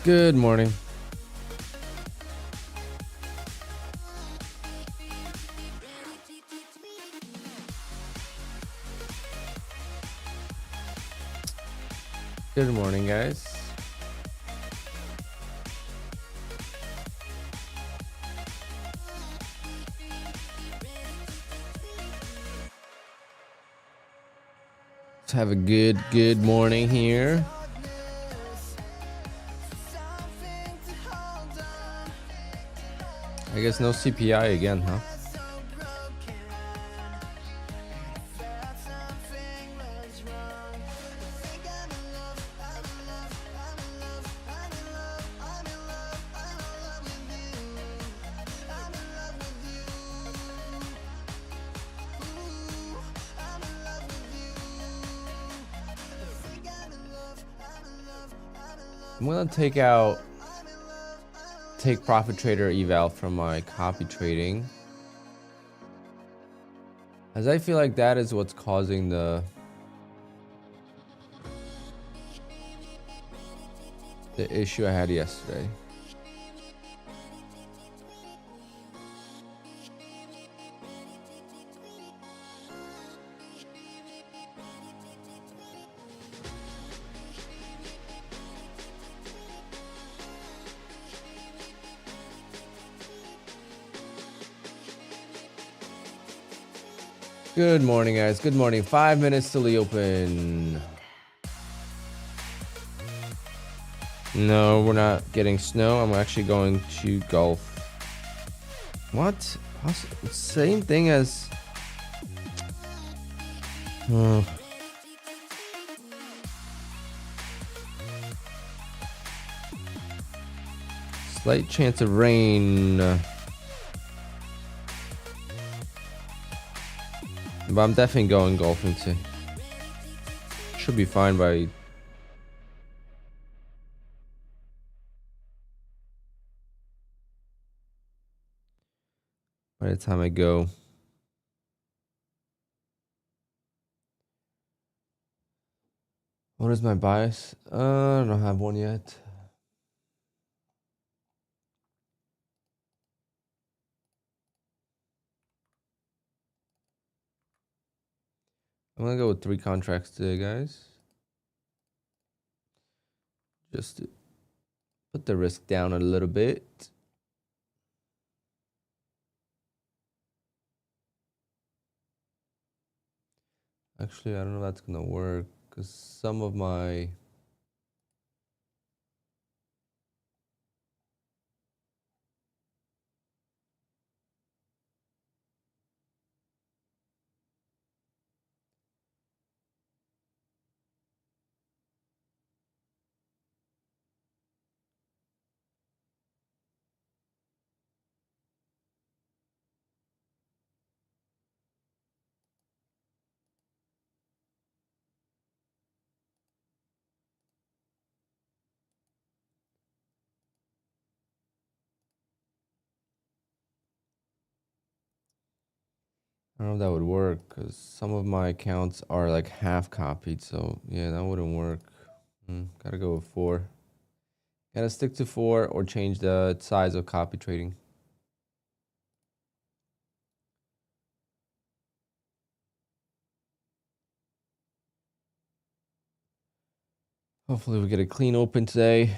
Good morning. Good morning, guys. Let's have a good morning here. I guess no CPI again, huh? I'm gonna take profit trader eval from my copy trading, as I feel like that is what's causing the issue I had yesterday. Good morning, guys. Good morning. 5 minutes till the open. No, we're not getting snow. I'm actually going to golf. What? Same thing as... Slight chance of rain. But I'm definitely going golfing too. Should be fine by the time I go. What is my bias? I don't have one yet. I'm gonna go with 3 contracts today, guys. Just to put the risk down a little bit. Actually, I don't know if that's gonna work because some of my... I don't know if that would work because some of my accounts are like half copied. So yeah, that wouldn't work. Gotta go with 4. Gotta stick to 4 or change the size of copy trading. Hopefully we get a clean open today.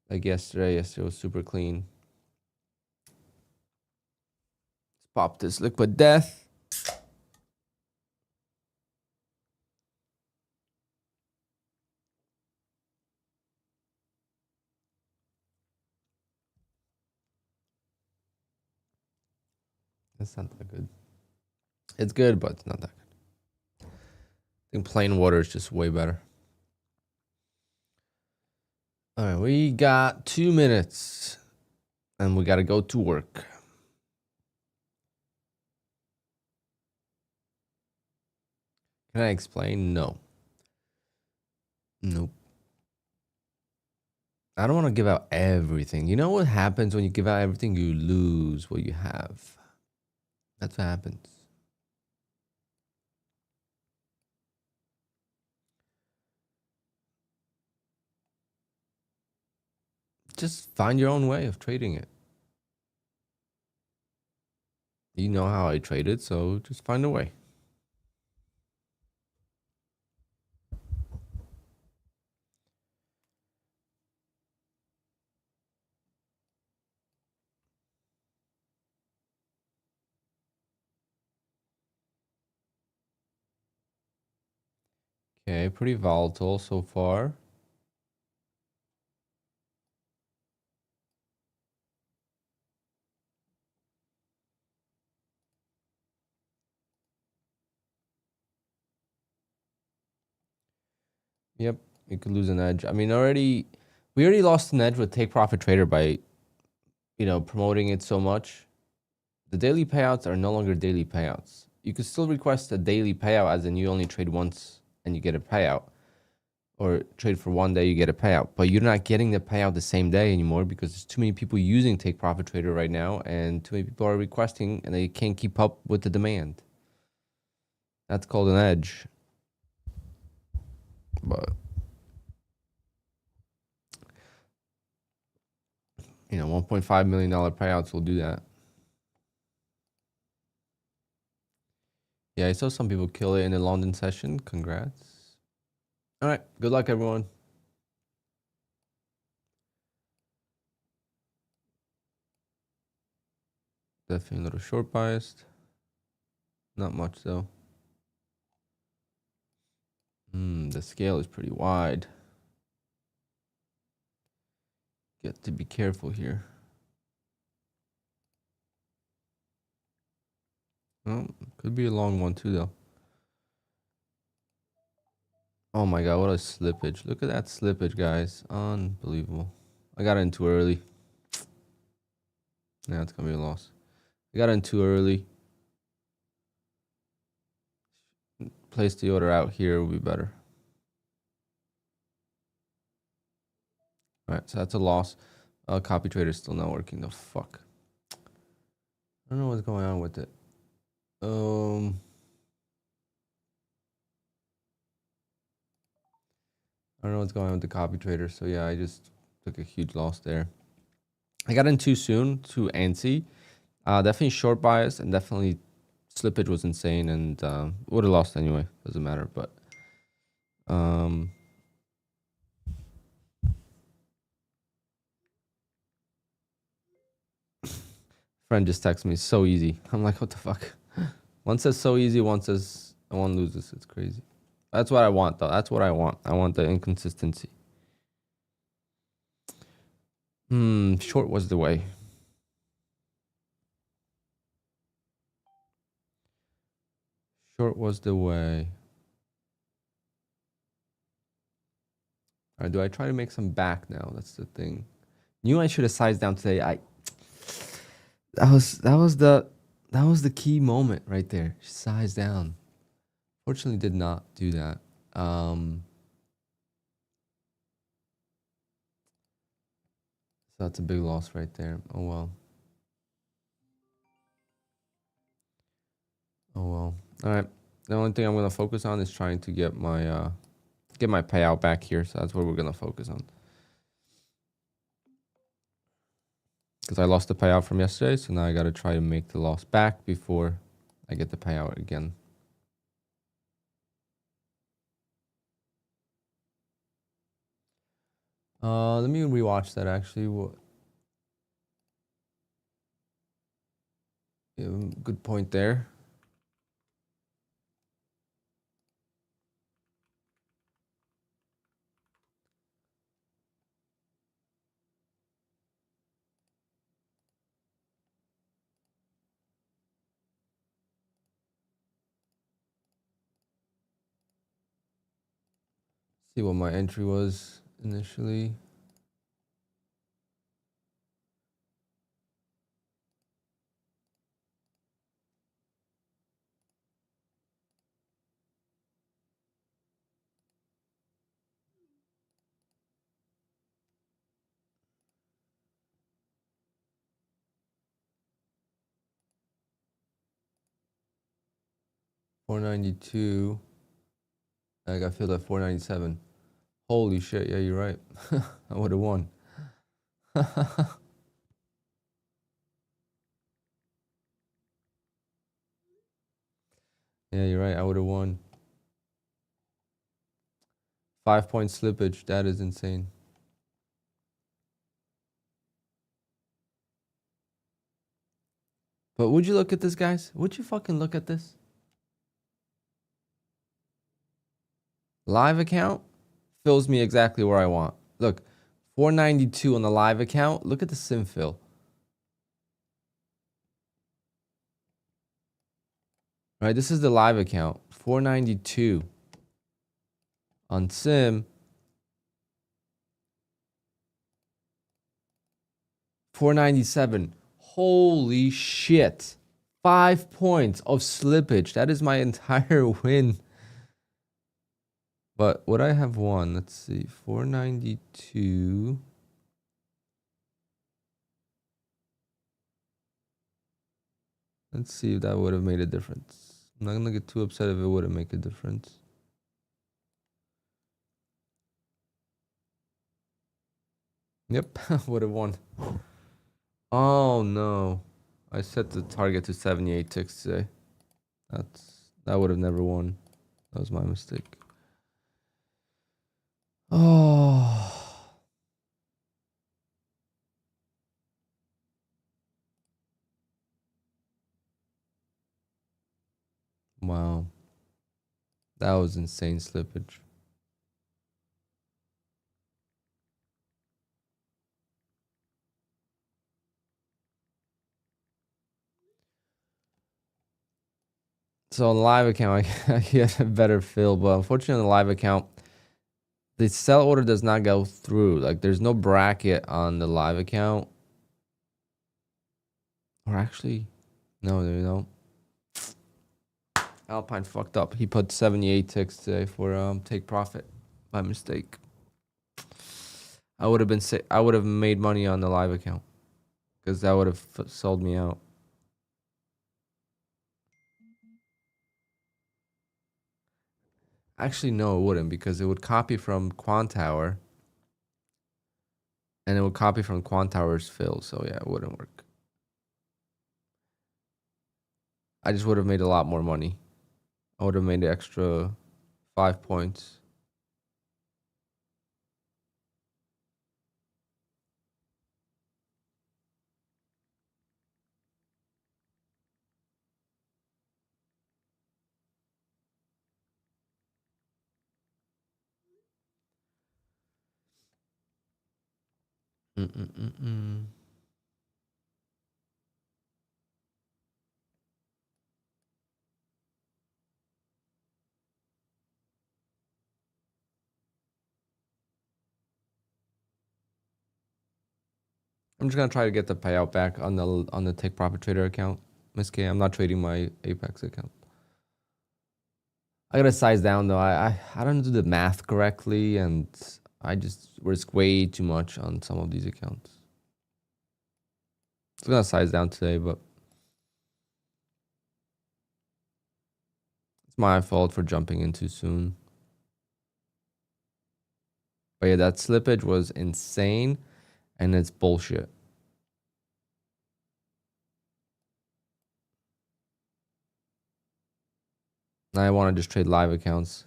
Like yesterday. Yesterday was super clean. Let's pop this liquid death. That's not that good. It's good, but it's not that good. I think plain water is just way better. All right, we got 2 minutes and we got to go to work. Can I explain? No. Nope. I don't want to give out everything. You know what happens when you give out everything? You lose what you have. That's what happens. just find your own way of trading it. You know how I trade it, so just find a way. Okay, pretty volatile so far. Yep, you could lose an edge. I mean, we already lost an edge with Take Profit Trader by, promoting it so much. The daily payouts are no longer daily payouts. You could still request a daily payout, as in you only trade once and you get a payout, or trade for 1 day, you get a payout. But you're not getting the payout the same day anymore because there's too many people using Take Profit Trader right now, and too many people are requesting, and they can't keep up with the demand. That's called an edge. But $1.5 million payouts will do that. Yeah, I saw some people kill it in the London session. Congrats. All right, good luck, everyone. Definitely a little short biased. Not much though. The scale is pretty wide. Get to be careful here. Well, could be a long one too though. Oh my god, what a slippage. Look at that slippage, guys. Unbelievable. I got in too early. Yeah, it's gonna be a loss. I got in too early. Place the order out here will be better. Alright, so that's a loss. Copy trader is still not working. The fuck. I don't know what's going on with it. I don't know what's going on with the copy trader. So yeah, I just took a huge loss there. I got in too soon, too antsy. Definitely short bias, and definitely slippage was insane, and would have lost anyway. Doesn't matter, but friend just texted me, so easy. I'm like, what the fuck? One says so easy, one says one loses. It's crazy. That's what I want, though. That's what I want. I want the inconsistency. Short was the way. Short was the way. All right, do I try to make some back now? That's the thing. Knew I should have sized down today. That was the key moment right there. Size down. Fortunately, did not do that. So that's a big loss right there. Oh well. Oh well. All right. The only thing I'm gonna focus on is trying to get my payout back here. So that's what we're gonna focus on. Because I lost the payout from yesterday, so now I gotta try to make the loss back before I get the payout again. Let me rewatch that actually. Yeah, good point there. See what my entry was initially. $492. I got filled at 497. Holy shit! Yeah, you're right. I would have won. Yeah, you're right. I would have won. 5-point slippage. That is insane. But would you look at this, guys? Would you fucking look at this? Live account fills me exactly where I want. Look, 492 on the live account. Look at the sim fill. Right, this is the live account. 492 on sim. 497. Holy shit. 5 points of slippage. That is my entire win. But would I have won? Let's see. 492. Let's see if that would have made a difference. I'm not going to get too upset if it wouldn't make a difference. Yep, would have won. Oh no. I set the target to 78 ticks today. That would have never won. That was my mistake. Oh. Wow. That was insane slippage. So on the live account, I get a better fill, but unfortunately on the live account, the sell order does not go through. Like there's no bracket on the live account. Or actually, no, there you know. Alpine fucked up. He put 78 ticks today for take profit by mistake. I would have made money on the live account because that would have sold me out. Actually, no, it wouldn't because it would copy from QUANTOWER and it would copy from QUANTOWER's fill. So yeah, it wouldn't work. I just would have made a lot more money. I would have made the extra 5 points. Mm-mm-mm-mm. I'm just gonna try to get the payout back on the Take Profit Trader account. Miss K, I'm not trading my Apex account. I gotta size down though. I don't do the math correctly, and I just risk way too much on some of these accounts. It's gonna size down today, but it's my fault for jumping in too soon. But yeah, that slippage was insane, and it's bullshit. I want to just trade live accounts.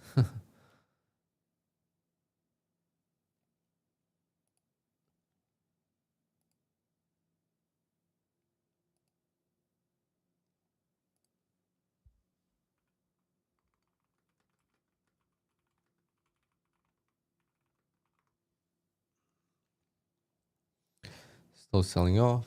Still selling off.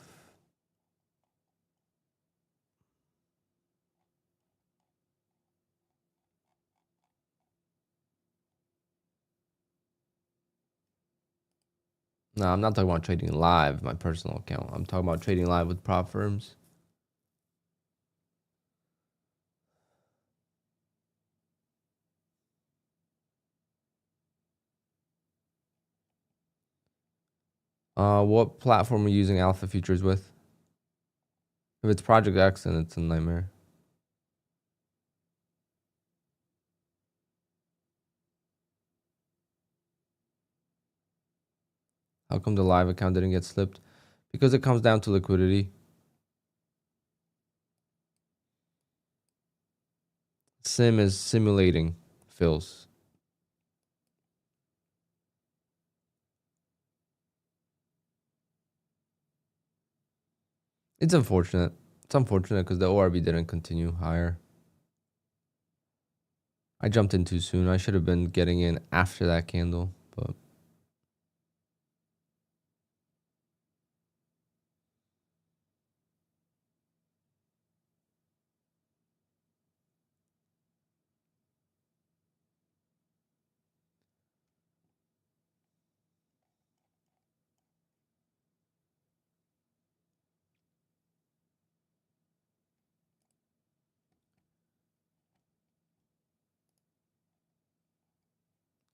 No, I'm not talking about trading live, my personal account. I'm talking about trading live with prop firms. What platform are you using Alpha Futures with? If it's Project X, then it's a nightmare. How come the live account didn't get slipped? Because it comes down to liquidity. Sim is simulating fills. It's unfortunate. It's unfortunate because the ORB didn't continue higher. I jumped in too soon. I should have been getting in after that candle, but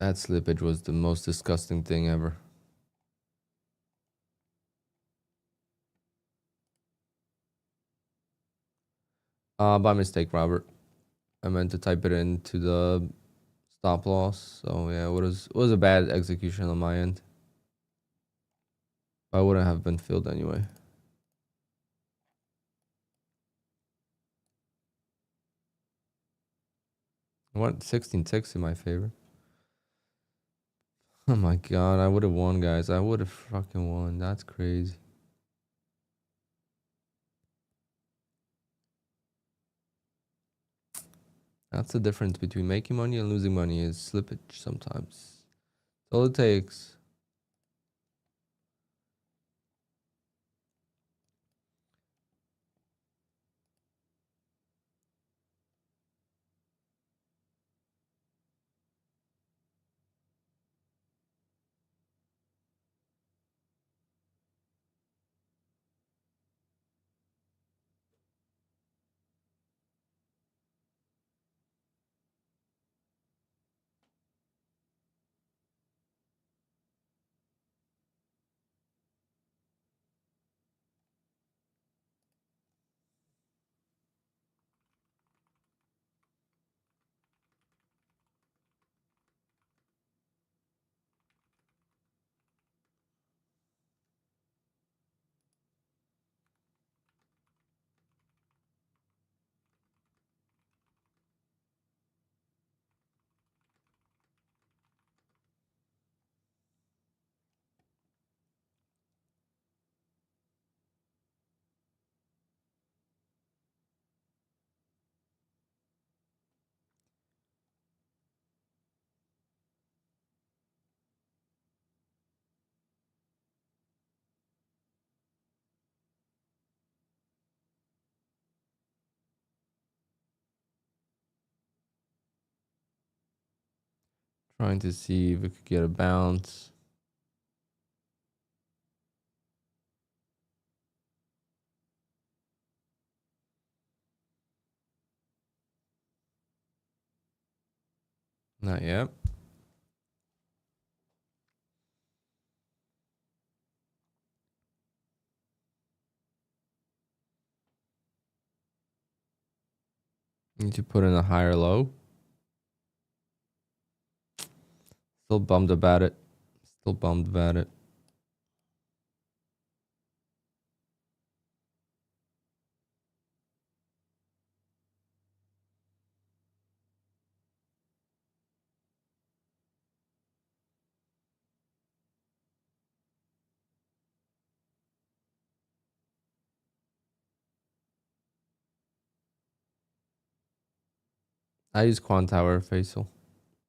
that slippage was the most disgusting thing ever. By mistake, Robert. I meant to type it into the stop loss. So yeah, it was a bad execution on my end. I wouldn't have been filled anyway. I went 16-6 in my favor. Oh my god, I would have won, guys. I would have fucking won. That's crazy. That's the difference between making money and losing money is slippage sometimes. That's all it takes. Trying to see if we could get a bounce. Not yet. Need to put in a higher low. Still bummed about it. Still bummed about it. I use QUANTOWER, Faisal.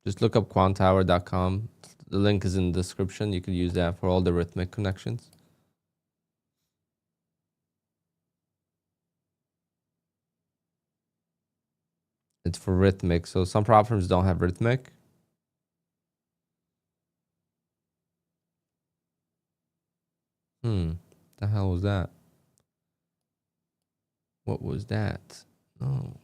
Just look up quantower.com. The link is in the description. You could use that for all the rhythmic connections. It's for rhythmic. So some prop firms don't have rhythmic. The hell was that? What was that? Oh.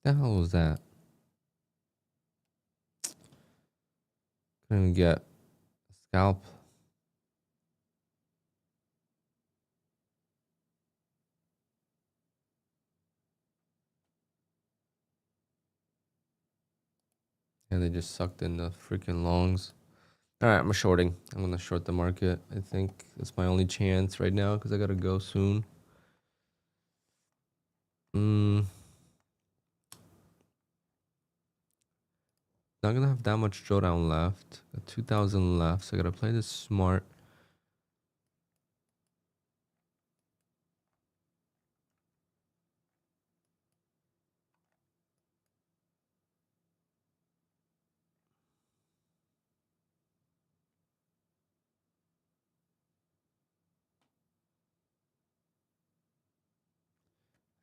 The hell was that? Couldn't even get a scalp. And they just sucked in the freaking longs. All right, I'm shorting. I'm gonna short the market. I think that's my only chance right now because I gotta go soon. Not gonna have that much drawdown left. Got 2,000 left, so I gotta play this smart.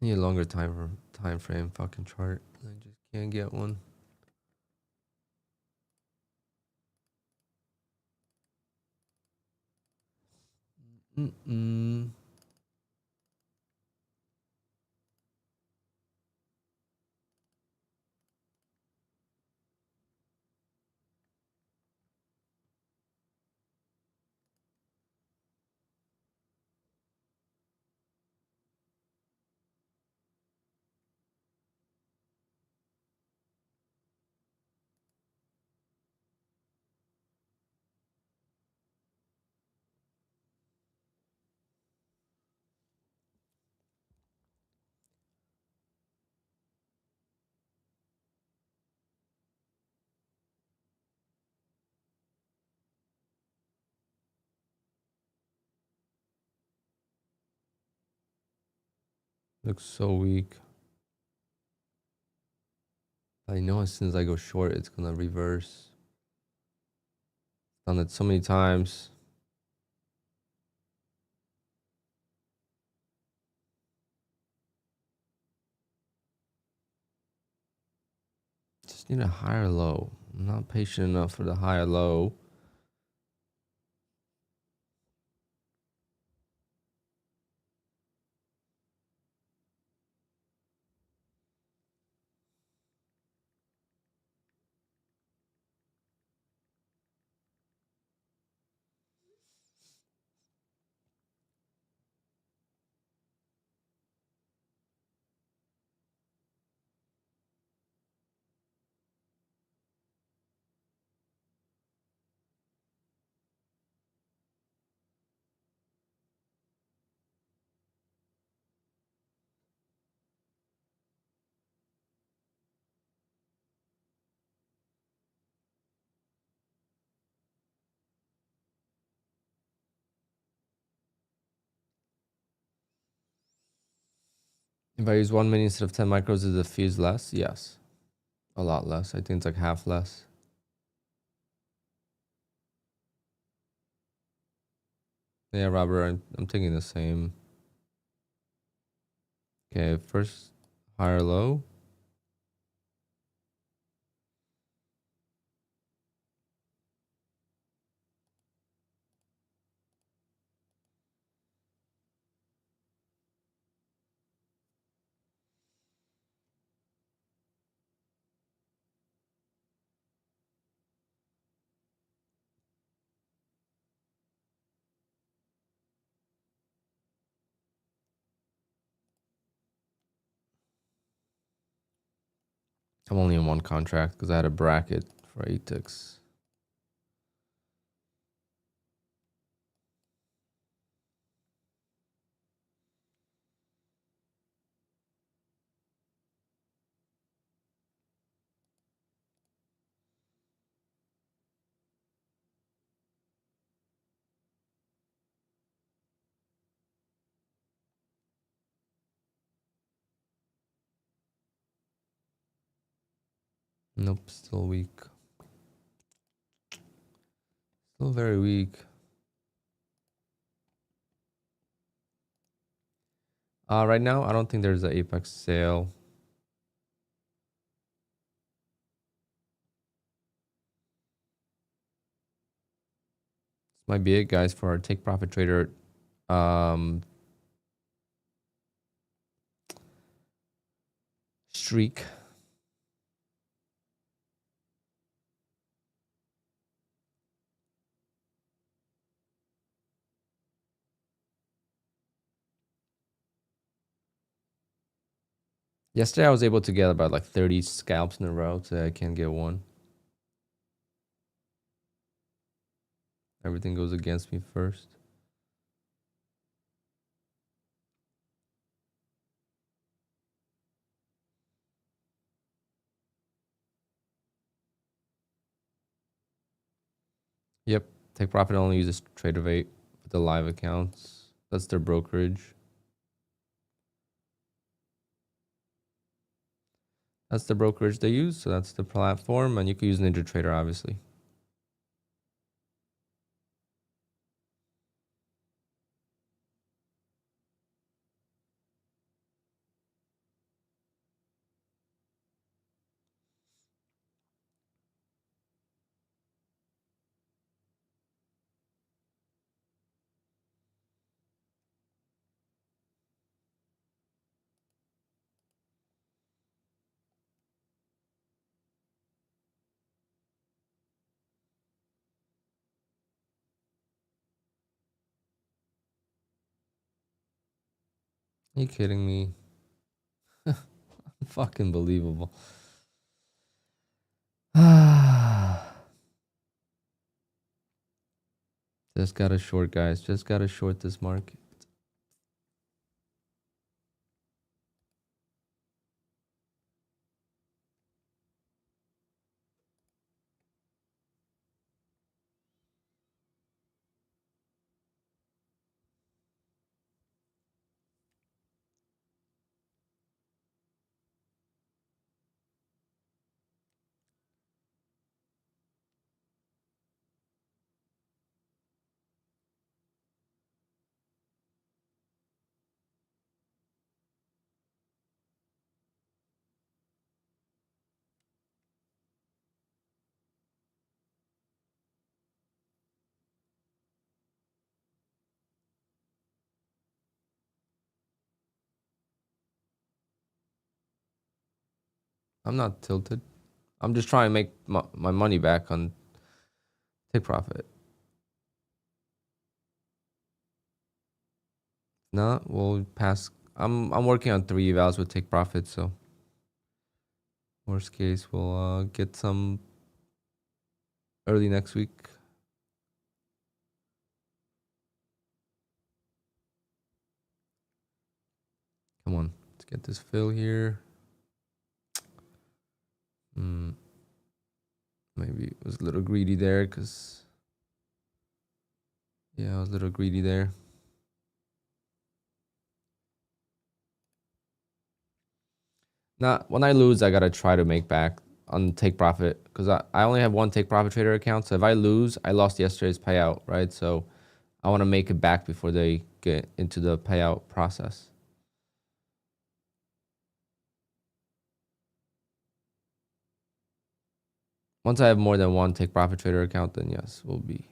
I need a longer time frame fucking chart. I just can't get one. Looks so weak. I know as soon as I go short, it's gonna reverse. Done it so many times. Just need a higher low. I'm not patient enough for the higher low. If I use 1 minute instead of 10 micros, is the fees less? Yes. A lot less. I think it's like half less. Yeah, Robert, I'm taking the same. Okay, first higher low. I'm only in one contract because I had a bracket for 8 ticks. Nope, still weak. Still very weak. Right now, I don't think there's an Apex sale. This might be it, guys, for our Take Profit Trader streak. Yesterday I was able to get about like 30 scalps in a row. Today I can't get one. Everything goes against me first. Yep. Take Profit only uses TraderVate with the live accounts. That's their brokerage. That's the brokerage they use. So that's the platform. And you can use NinjaTrader, obviously. Are you kidding me? Fucking believable. Just got to short, guys. Just got to short this market. I'm not tilted. I'm just trying to make my money back on Take Profit. No, we'll pass. I'm working on 3 evals with Take Profit, so worst case we'll get some early next week. Come on, let's get this fill here. Maybe it was a little greedy there, cause yeah, I was a little greedy there. Now, when I lose, I gotta try to make back on Take Profit, because I only have one Take Profit Trader account. So if I lose, I lost yesterday's payout, right? So I want to make it back before they get into the payout process. Once I have more than one Take Profit Trader account, then yes, we'll be.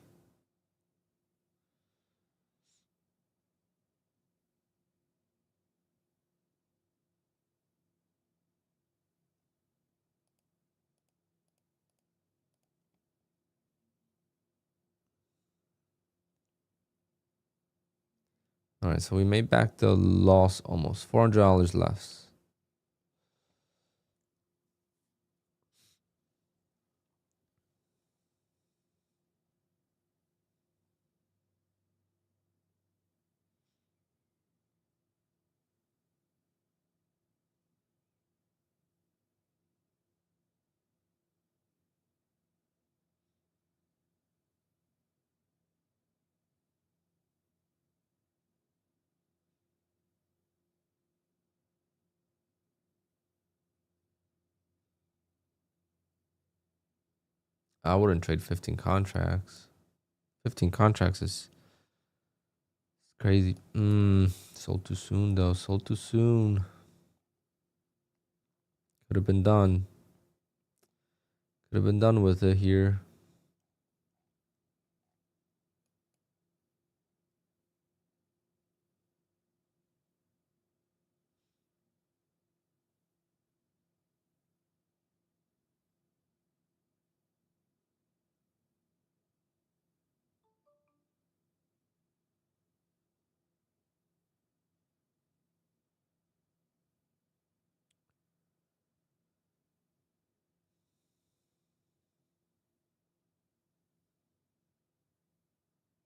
All right, so we made back the loss almost. $400 left. I wouldn't trade 15 contracts. 15 contracts is crazy. Sold too soon though. Sold too soon. Could have been done. Could have been done with it here.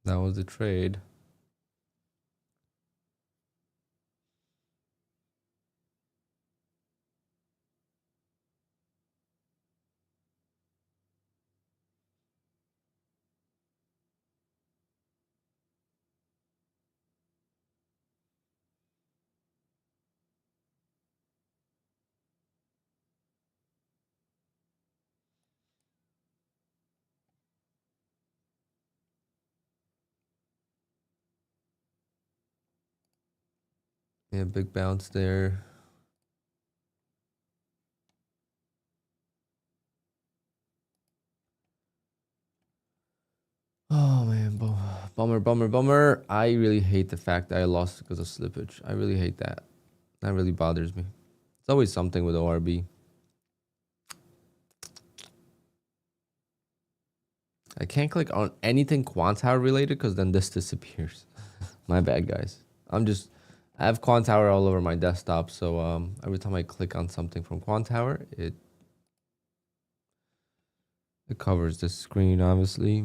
That was the trade. Yeah, big bounce there. Oh man, bummer. I really hate the fact that I lost because of slippage. I really hate that. That really bothers me. It's always something with ORB. I can't click on anything QUANTOWER related because then this disappears. My bad, guys. I have QUANTOWER all over my desktop, so every time I click on something from QUANTOWER, it covers the screen, obviously.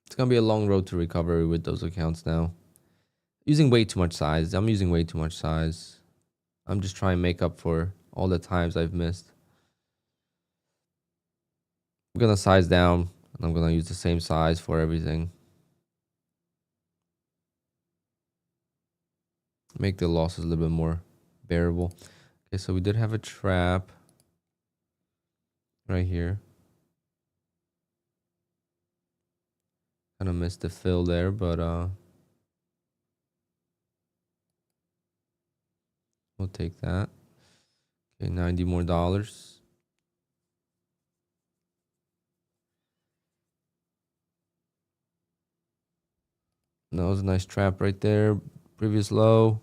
It's gonna be a long road to recovery with those accounts now. Using way too much size. I'm using way too much size. I'm just trying to make up for all the times I've missed. I'm gonna size down, and I'm gonna use the same size for everything. Make the losses a little bit more bearable. Okay, so we did have a trap right here. Kind of missed the fill there, but we'll take that. Okay, $90 more. That was a nice trap right there. Previous low.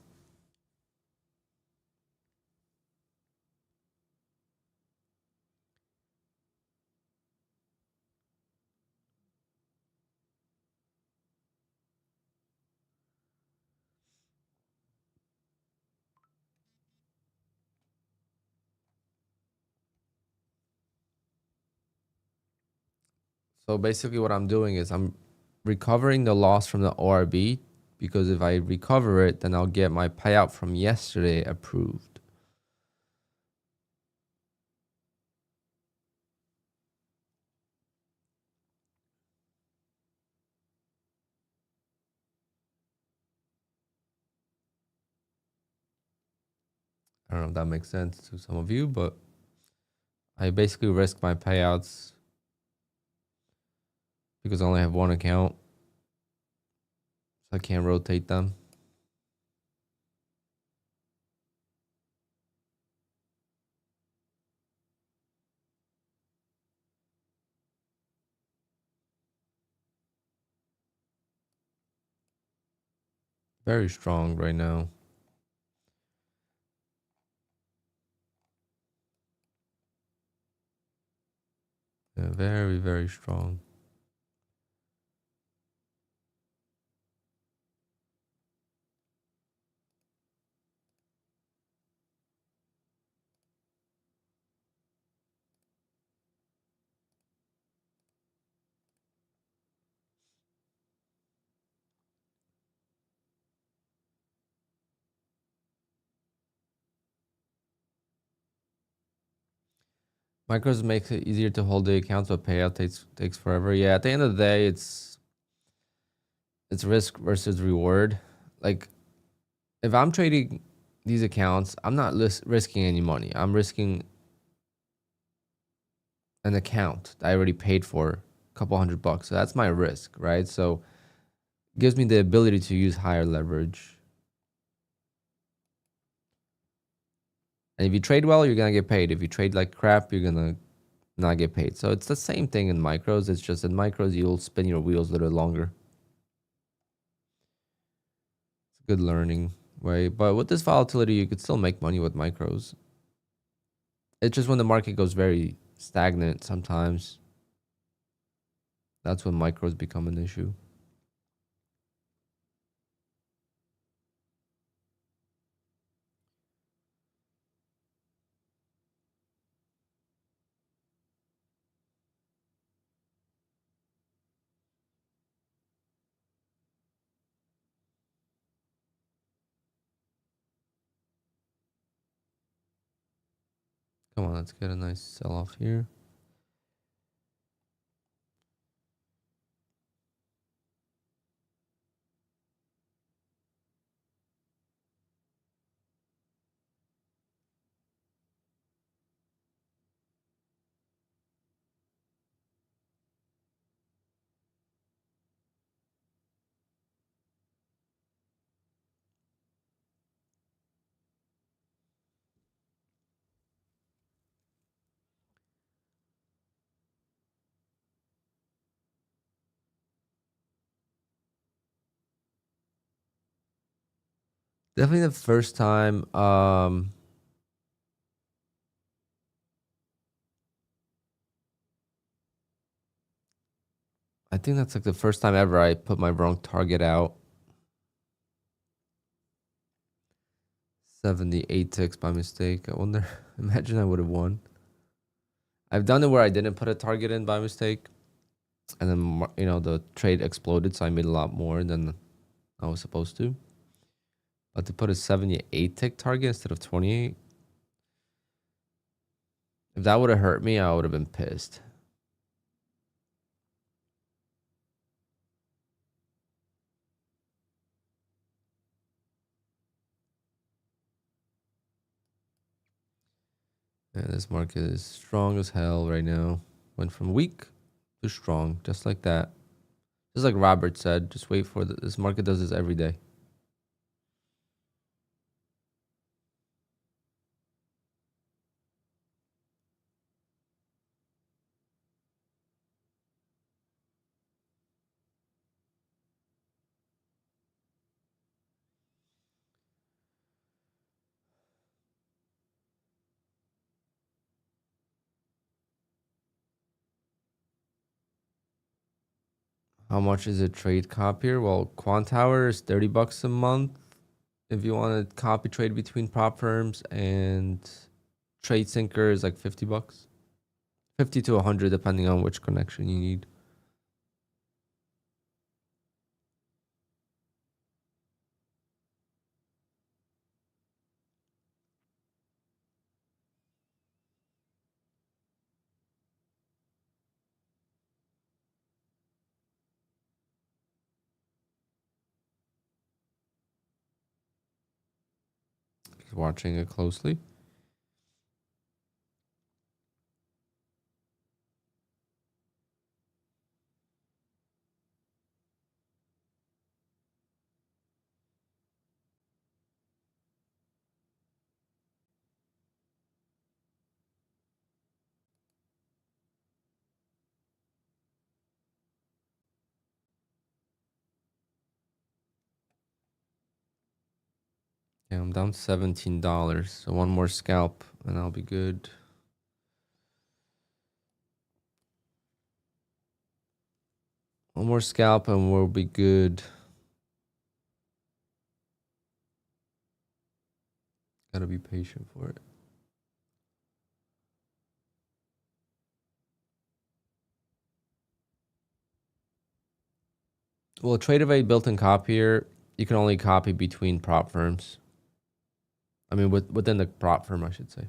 So basically what I'm doing is I'm recovering the loss from the ORB, because if I recover it, then I'll get my payout from yesterday approved. I don't know if that makes sense to some of you, but I basically risk my payouts because I only have one account, so I can't rotate them. Very strong right now. Yeah, very, very strong. Micros makes it easier to hold the accounts, but payout takes forever. Yeah, at the end of the day, it's risk versus reward. Like, if I'm trading these accounts, I'm not risking any money. I'm risking an account that I already paid for a couple $100. So that's my risk, right? So it gives me the ability to use higher leverage. And if you trade well, you're gonna get paid. If you trade like crap, you're gonna not get paid. So it's the same thing in micros. It's just in micros you'll spin your wheels a little longer. It's a good learning way. But with this volatility, you could still make money with micros. It's just when the market goes very stagnant sometimes, that's when micros become an issue. Come on, let's get a nice sell off here. Definitely the first time. I think that's like the first time ever I put my wrong target out. 78 ticks by mistake. I wonder. Imagine I would have won. I've done it where I didn't put a target in by mistake, and then the trade exploded, so I made a lot more than I was supposed to. But to put a 78 tick target instead of 28, if that would have hurt me, I would have been pissed. And this market is strong as hell right now. Went from weak to strong, just like that. Just like Robert said, just wait for this market does this every day. How much is a trade copier? Well, QUANTOWER is $30 a month. If you want to copy trade between prop firms, and Trade Syncer is like $50. 50 to 100 depending on which connection you need. Watching it closely. Yeah, I'm down $17. So one more scalp and I'll be good. One more scalp and we'll be good. Gotta be patient for it. Well, TradeAway built-in copier, you can only copy between prop firms. I mean, within the prop firm, I should say.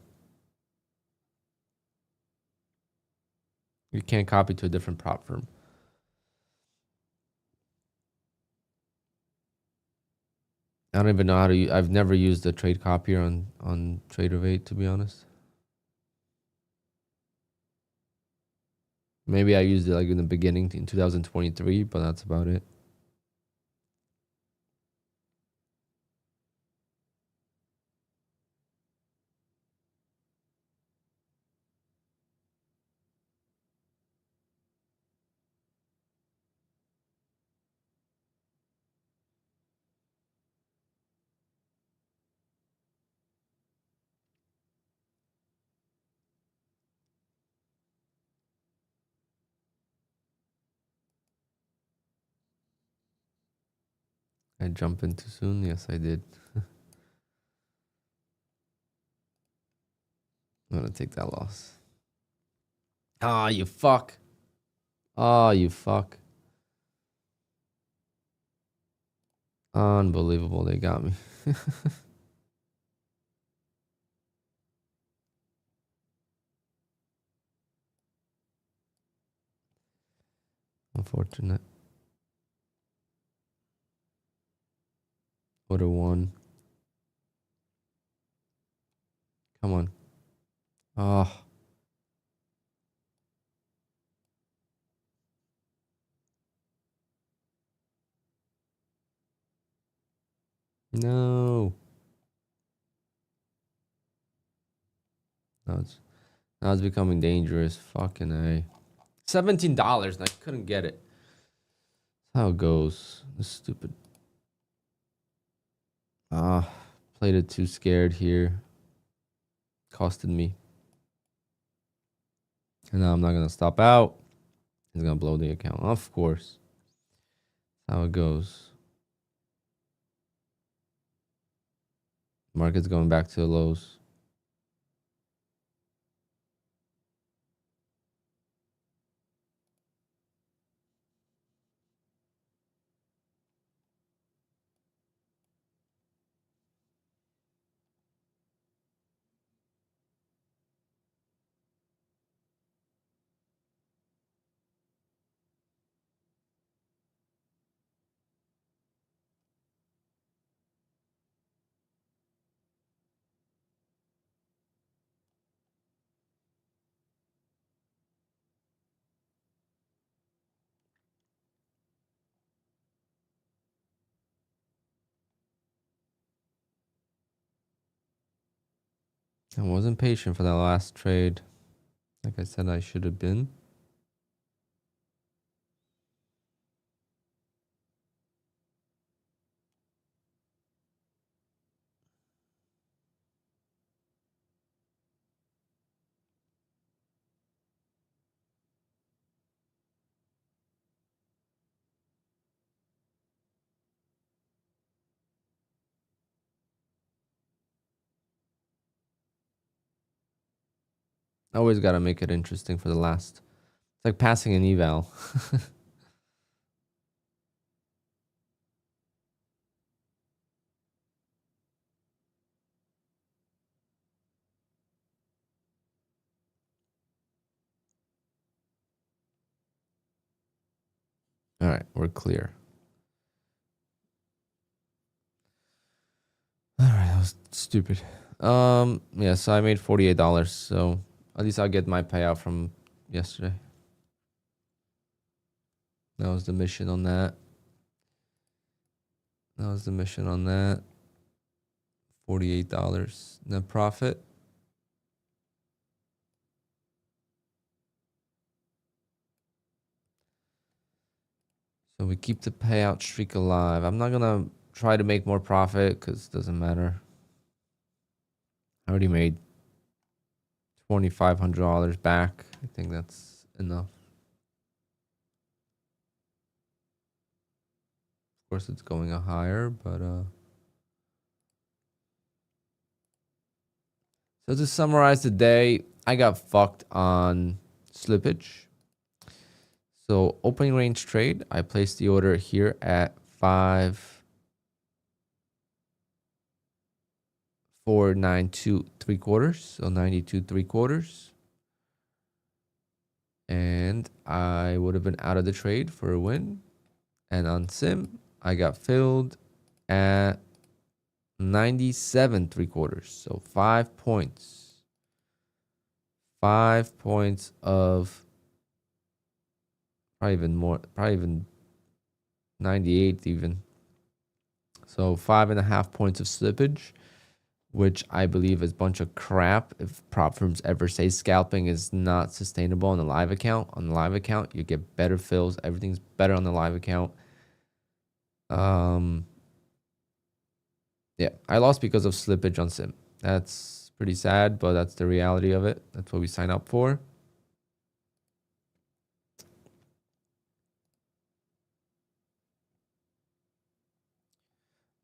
You can't copy to a different prop firm. I don't even know how to. I've never used a trade copier on TradeAway, to be honest. Maybe I used it like in the beginning in 2023, but that's about it. I jumped in too soon. Yes, I did. I'm gonna take that loss. Ah, you fuck. Ah, you fuck. Unbelievable. They got me. unfortunate. Would have won. Come on. Oh. No. Now it's becoming dangerous. Fucking A. $17 and I couldn't get it. That's how it goes. This stupid. Played it too scared here. Costed me. And now I'm not gonna stop out. He's gonna blow the account. Of course. That's how it goes. Market's going back to the lows. I wasn't patient for that last trade. Like I said, I should have been. I always got to make it interesting for the last. It's like passing an eval. All right, we're clear. All right, that was stupid. Yeah, so I made $48, so at least I'll get my payout from yesterday. That was the mission on that. That was the mission on that. $48 net profit. So we keep the payout streak alive. I'm not gonna try to make more profit because it doesn't matter. I already made $2,500 back. I think that's enough. Of course, it's going up higher, but so to summarize the day, I got fucked on slippage. So opening range trade, I placed the order here at 5,492 3/4, so 92 3/4. And I would have been out of the trade for a win. And on sim, I got filled at 97 3/4, so 5 points. 5 points of probably even more, probably even 98 even. So 5.5 points of slippage, which I believe is a bunch of crap. If prop firms ever say scalping is not sustainable on the live account, you get better fills. Everything's better on the live account. Yeah, I lost because of slippage on sim. That's pretty sad, but that's the reality of it. That's what we sign up for.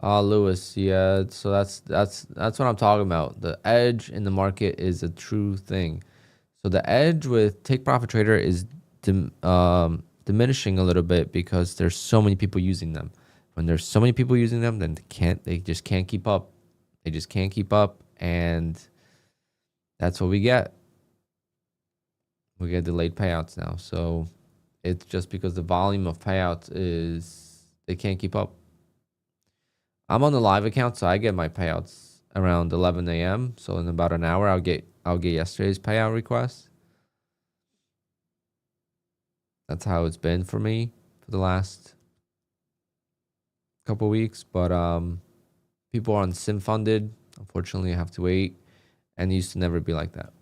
Lewis, yeah. So that's what I'm talking about. The edge in the market is a true thing. So the edge with Take Profit Trader is diminishing a little bit because there's so many people using them. When there's so many people using them, then they just can't keep up. They just can't keep up, and that's what we get. We get delayed payouts now. So It's just because the volume of payouts is they can't keep up. I'm on the live account, so I get my payouts around 11 a.m. So in about an hour, I'll get yesterday's payout request. That's how it's been for me for the last couple weeks. But people on sim funded, unfortunately, have to wait, and it used to never be like that.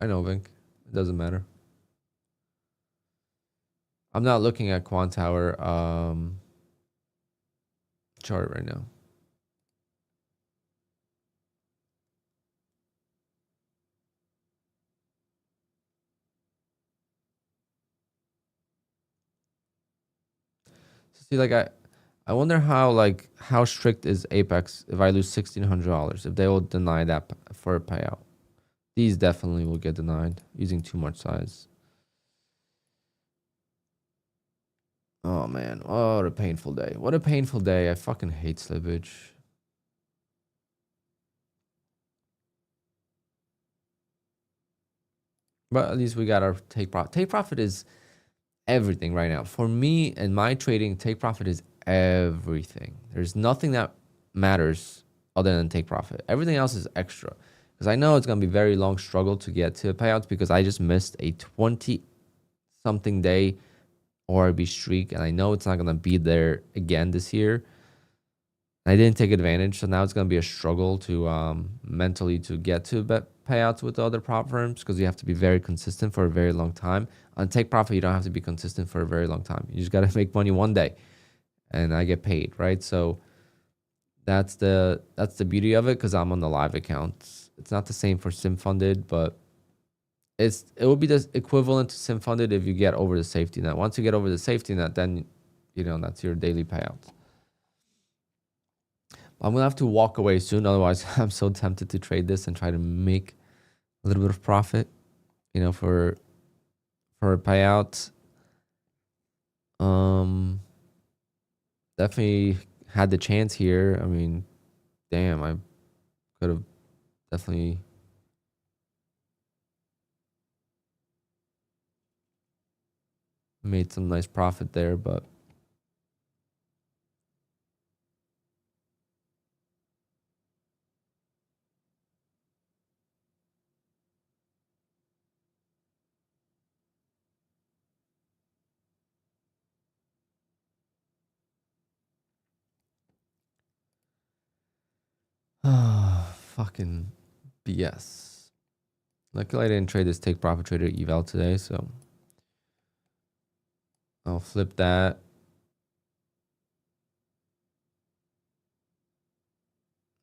I know, Vink. It doesn't matter. I'm not looking at QUANTOWER chart right now. So see, like I wonder how strict is Apex if I lose $1,600 if they will deny that for a payout. These definitely will get denied using too much size. Oh man, what a painful day. What a painful day. I fucking hate slippage. But at least we got our take profit. Take profit is everything right now. For me and my trading, take profit is everything. There's nothing that matters other than take profit. Everything else is extra. Because I know it's going to be a very long struggle to get to payouts because I just missed a 20 something day ORB streak. And I know it's not going to be there again this year. I didn't take advantage. So now it's going to be a struggle to mentally to get to payouts with the other prop firms because you have to be very consistent for a very long time. On take profit, you don't have to be consistent for a very long time. You just got to make money one day and I get paid, right? So that's the beauty of it because I'm on the live accounts. It's not the same for sim funded, but it will be the equivalent to sim funded if you get over the safety net. Once you get over the safety net, then that's your daily payout. I'm gonna have to walk away soon, otherwise I'm so tempted to trade this and try to make a little bit of profit, for a payout. Definitely had the chance here. I mean, damn, I could have definitely made some nice profit there, but fucking BS. Luckily, I didn't trade this take profit trader eval today, so I'll flip that.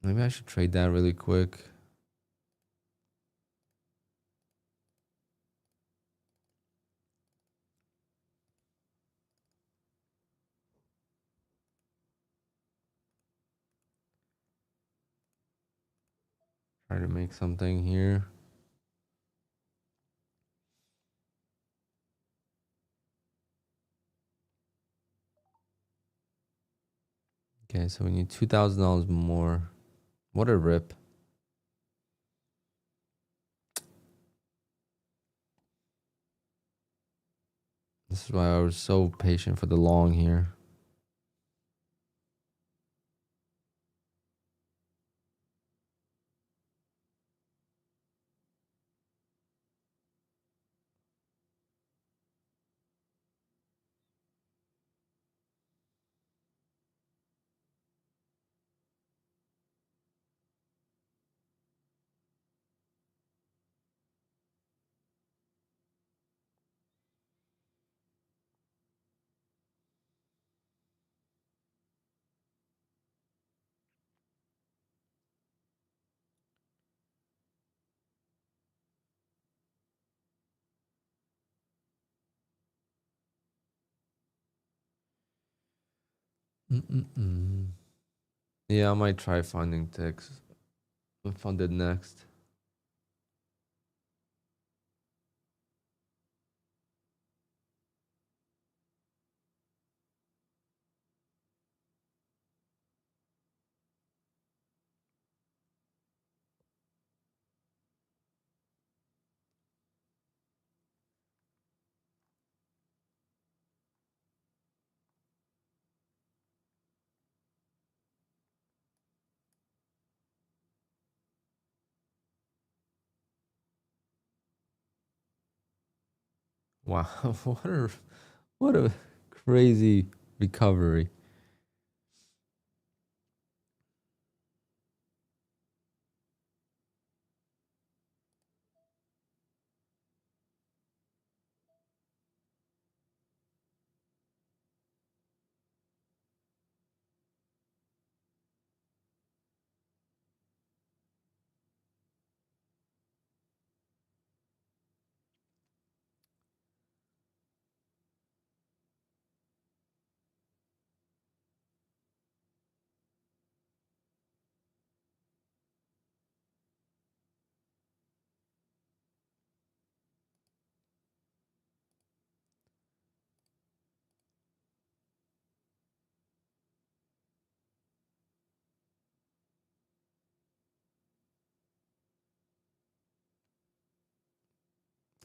Maybe I should trade that really quick. Try to make something here. Okay, so we need $2,000 more. What a rip. This is why I was so patient for the long here. Yeah, I might try finding ticks. Funded next. Wow, what a crazy recovery.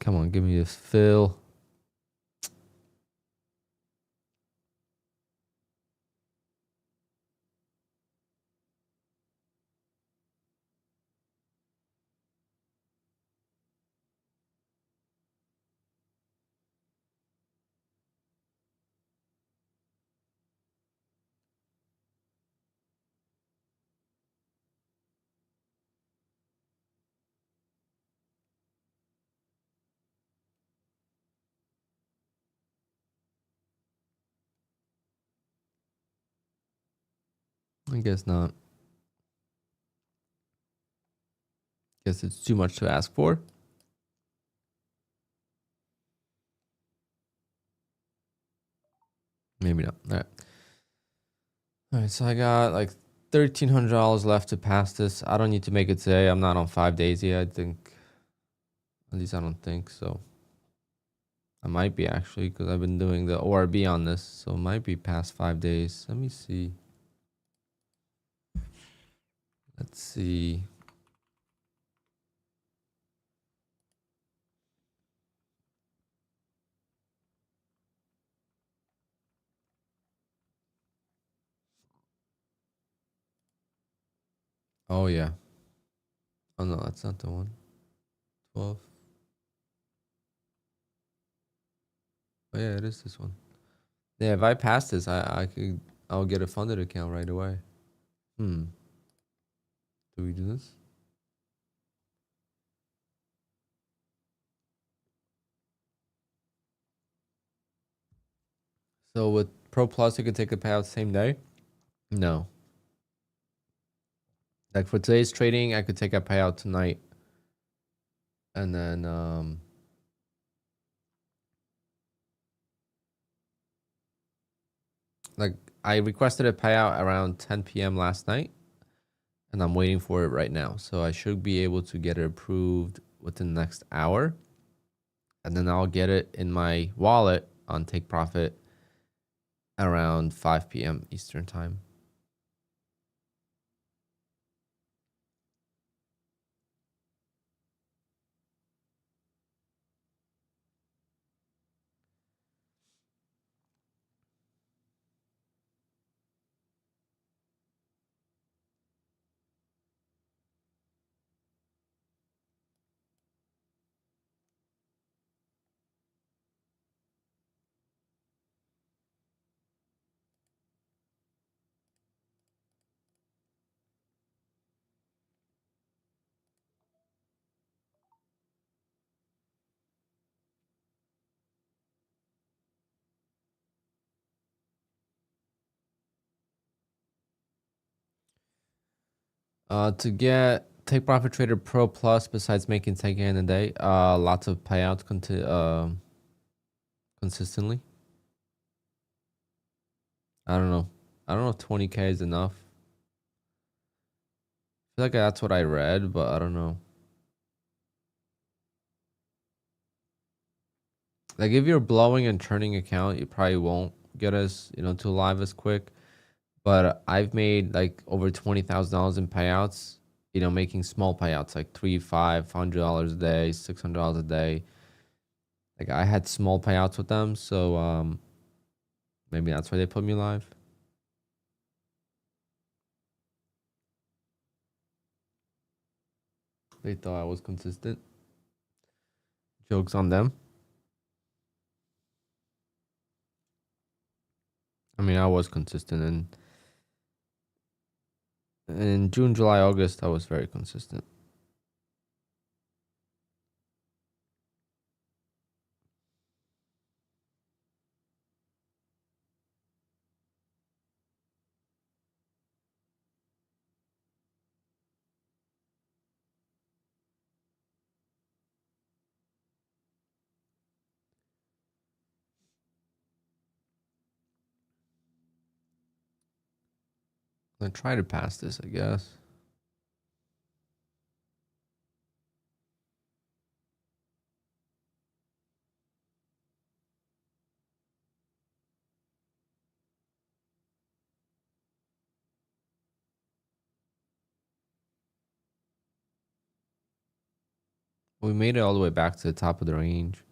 Come on, give me a fill. I guess not. Guess it's too much to ask for. Maybe not. All right. All right. So I got like $1,300 left to pass this. I don't need to make it today. I'm not on 5 days yet. I think. At least I don't think so. I might be actually because I've been doing the ORB on this, so it might be past 5 days. Let me see. Let's see. Oh yeah. Oh no, that's not the one. 12. Oh yeah, it is this one. Yeah, if I pass this, I'll get a funded account right away. Do we do this? So with Pro Plus, you can take a payout same day? No. Like for today's trading, I could take a payout tonight. And then like I requested a payout around 10 p.m. last night, and I'm waiting for it right now. So I should be able to get it approved within the next hour. And then I'll get it in my wallet on Take Profit around 5 p.m. Eastern time. To get Take Profit Trader Pro Plus, besides making 10K in a day, lots of payouts consistently. I don't know. I don't know if 20K is enough. I feel like that's what I read, but I don't know. Like if you're blowing and churning account, you probably won't get us, to live as quick. But I've made like over $20,000 in payouts, making small payouts like $300-$500 a day, $600 a day. Like I had small payouts with them, so maybe that's why they put me live. They thought I was consistent. Jokes on them. I mean, I was consistent in June, July, August. I was very consistent. I'm gonna try to pass this, I guess. We made it all the way back to the top of the range.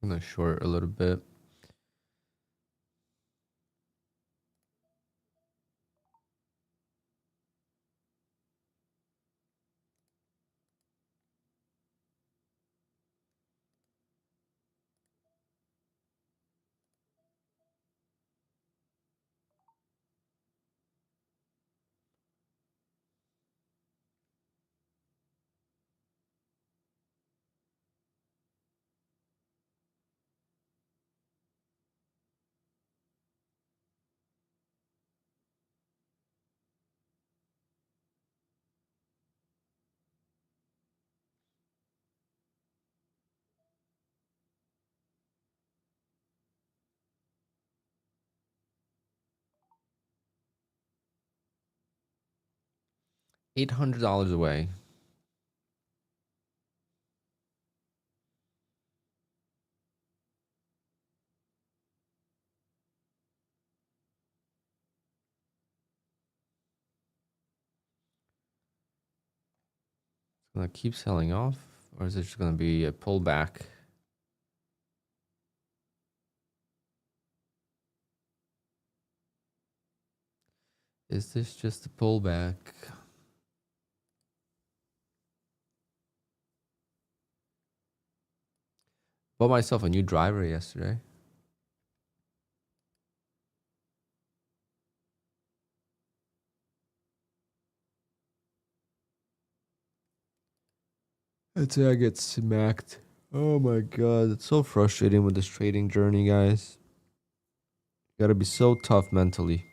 I'm gonna short a little bit. $800 away. It's gonna keep selling off, or is it just gonna be a pullback? Is this just a pullback? Bought myself a new driver yesterday. I'd say I get smacked. Oh my god, it's so frustrating with this trading journey, guys. You gotta be so tough mentally.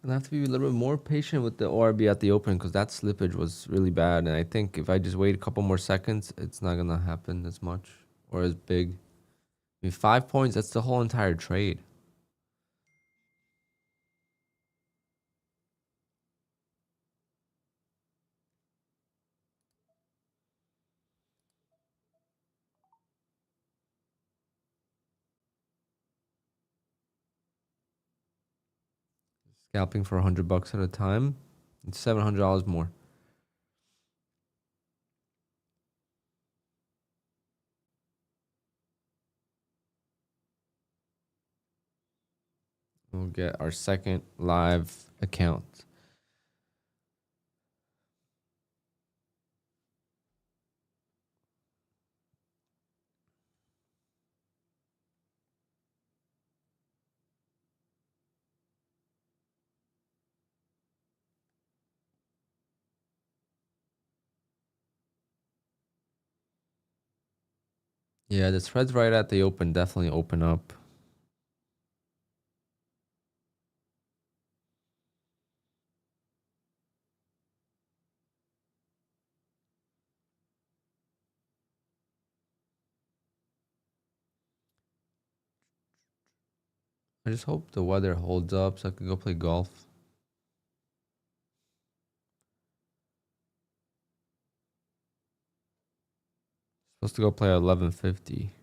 I have to be a little bit more patient with the ORB at the open because that slippage was really bad. And I think if I just wait a couple more seconds, it's not going to happen as much or as big. I mean, 5 points, that's the whole entire trade. Scalping for $100 at a time. It's $700 more. We'll get our second live account. Yeah, the threads right at the open definitely open up. I just hope the weather holds up so I can go play golf. Supposed to go play at 11:50.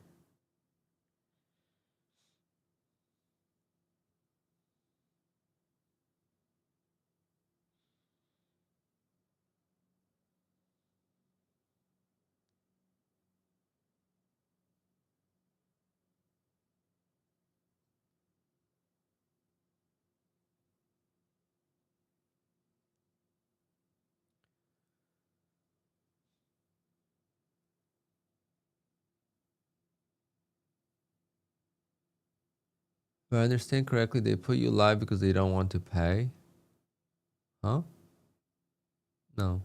If I understand correctly, they put you live because they don't want to pay. Huh? No.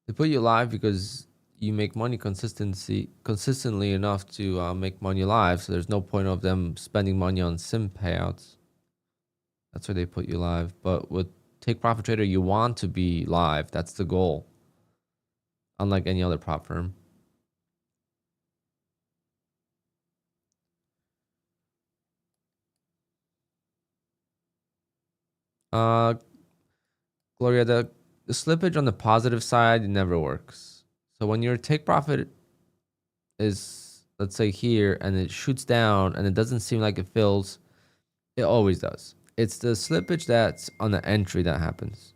They put you live because you make money consistently enough to make money live. So there's no point of them spending money on sim payouts. That's why they put you live. But with Take Profit Trader, you want to be live. That's the goal. Unlike any other prop firm. Uh, Gloria, the slippage on the positive side never works. So when your take profit is, let's say, here and it shoots down and it doesn't seem like it fills, it always does. It's the slippage that's on the entry that happens.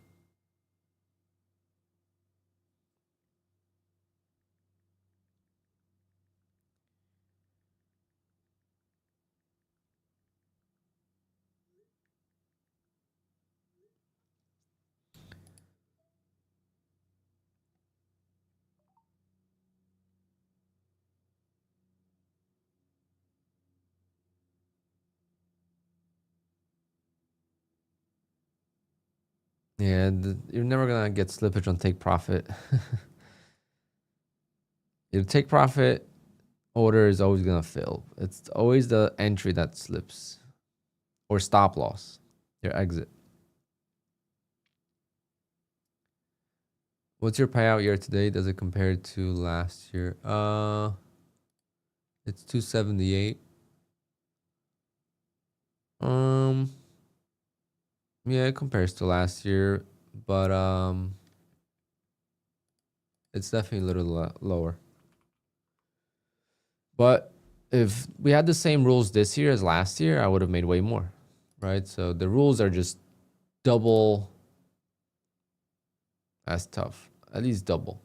Yeah, you're never gonna get slippage on take profit. Your take profit order is always gonna fill. It's always the entry that slips, or stop loss, your exit. What's your payout year to date? Does it compare to last year? It's 278. Um, yeah, it compares to last year, but it's definitely a little lower. But if we had the same rules this year as last year, I would have made way more, right? So the rules are just double as tough, at least double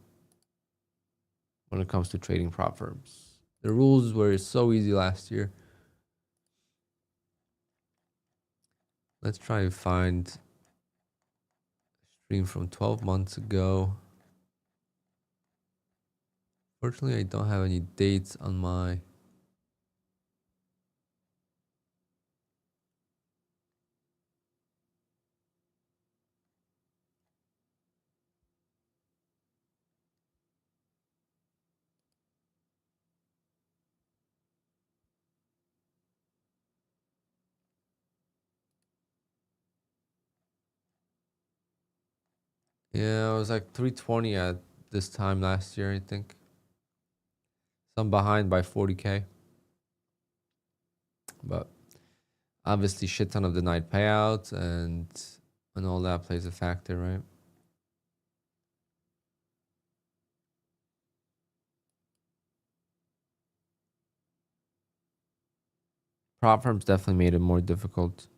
when it comes to trading prop firms. The rules were so easy last year. Let's try to find a stream from 12 months ago. Fortunately, I don't have any dates on my... Yeah, it was like 320 at this time last year, I think. So I'm behind by 40K. But obviously shit ton of denied payouts and all that plays a factor, right? Prop firms definitely made it more difficult.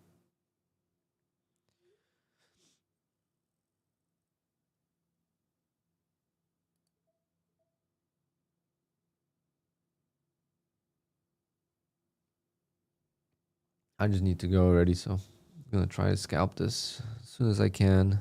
I just need to go already, so I'm gonna try to scalp this as soon as I can.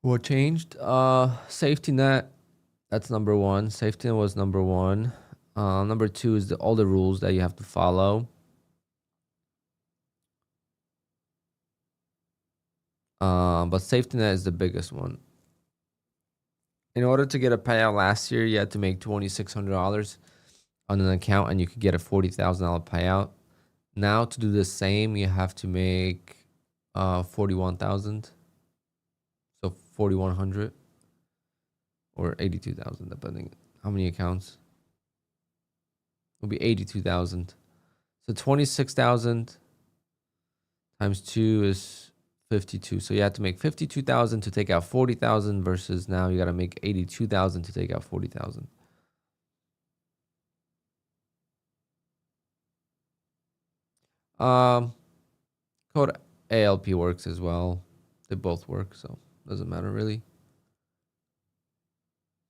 What changed? Safety net. That's number one. Safety net was number one. Number two is all the rules that you have to follow. But safety net is the biggest one. In order to get a payout last year, you had to make $2,600 on an account, and you could get a $40,000 payout. Now to do the same, you have to make 41,000, so 4,100 or 82,000, depending how many accounts. It'll be 82,000. So 26,000 times 2 is 52. So you have to make 52,000 to take out 40,000 versus now you got to make 82,000 to take out 40,000. Code ALP works as well. They both work, so doesn't matter really.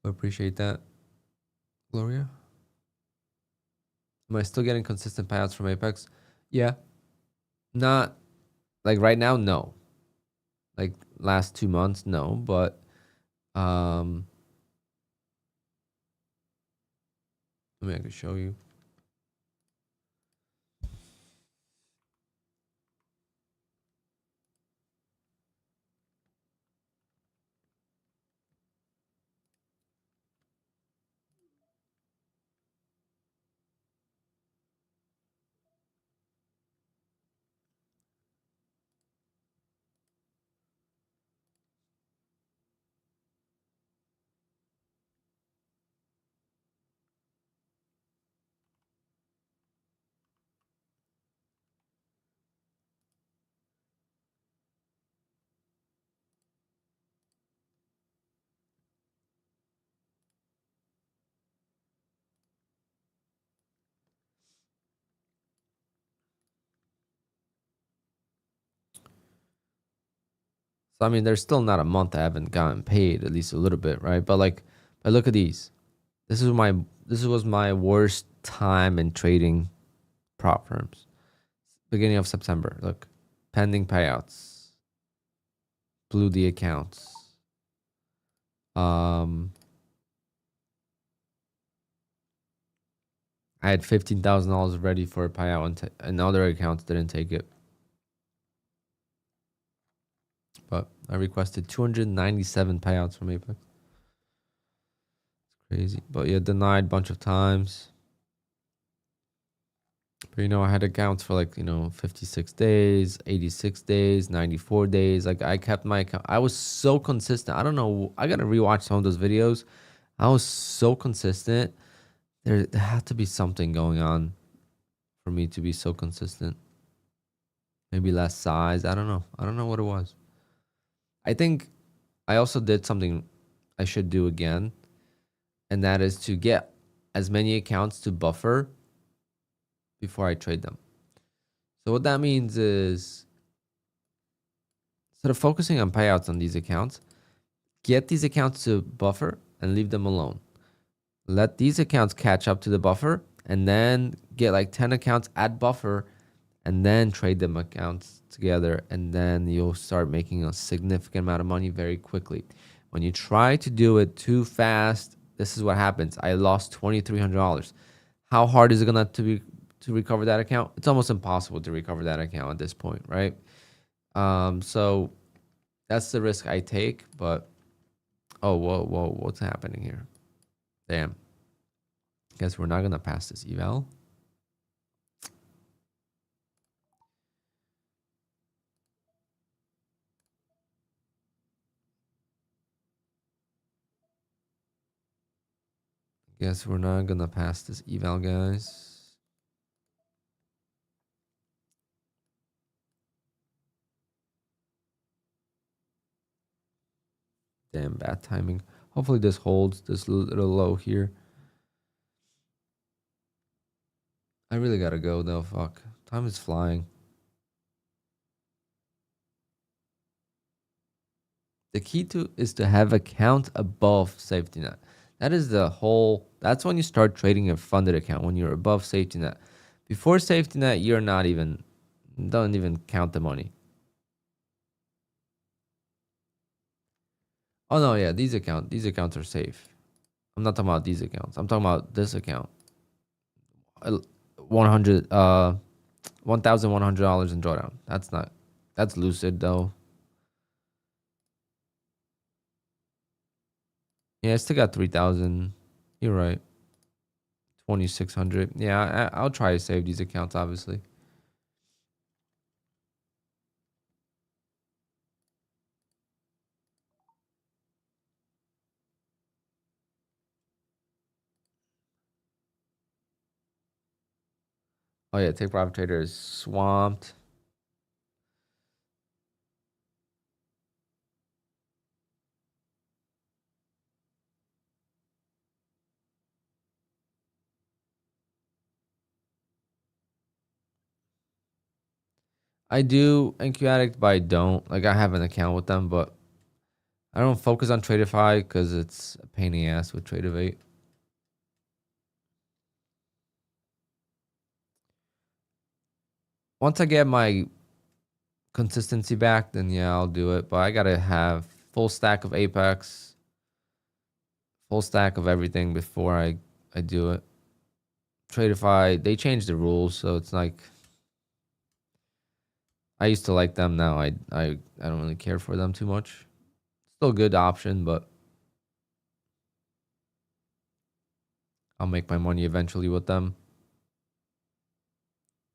I appreciate that, Gloria. Am I still getting consistent payouts from Apex? Yeah. Not like right now, no. Like last 2 months, no. But I could show you. So I mean, there's still not a month I haven't gotten paid, at least a little bit, right? But like, but look at these. This was my worst time in trading prop firms. Beginning of September. Look, pending payouts. Blew the accounts. I had $15,000 ready for a payout, and other accounts didn't take it. But I requested 297 payouts from Apex. It's crazy. But yeah, denied a bunch of times. But I had accounts for like, 56 days, 86 days, 94 days. Like I kept my account. I was so consistent. I don't know. I got to rewatch some of those videos. I was so consistent. There had to be something going on for me to be so consistent. Maybe less size. I don't know. I don't know what it was. I think I also did something I should do again. And that is to get as many accounts to buffer before I trade them. So what that means is, instead of focusing on payouts on these accounts, get these accounts to buffer and leave them alone. Let these accounts catch up to the buffer and then get like 10 accounts at buffer and then trade them accounts together. And then you'll start making a significant amount of money very quickly. When you try to do it too fast, this is what happens. I lost $2,300. How hard is it gonna to recover that account? It's almost impossible to recover that account at this point, right? So that's the risk I take. But oh, whoa, what's happening here? Damn. Guess we're not gonna pass this eval. Guess we're not gonna pass this eval, guys. Damn, bad timing. Hopefully this holds this little low here. I really gotta go though. Fuck. Time is flying. The key is to have a count above safety net. That is the whole. That's when you start trading a funded account, when you're above safety net. Before safety net, you're not even, don't even count the money. Oh no, yeah, these accounts are safe. I'm not talking about these accounts. I'm talking about this account. 100 $1,100 in drawdown. That's lucid though. Yeah, I still got 3,000. You're right. 2,600. Yeah, I'll try to save these accounts, obviously. Oh yeah, Take Profit Trader is swamped. I do NQ Addict, but I don't. Like I have an account with them, but I don't focus on Tradeify because it's a pain in the ass with Tradeivate. Once I get my consistency back, then yeah, I'll do it. But I gotta have full stack of Apex, full stack of everything before I do it. Tradeify, they changed the rules, so it's like I used to like them. Now I don't really care for them too much. Still a good option, but I'll make my money eventually with them.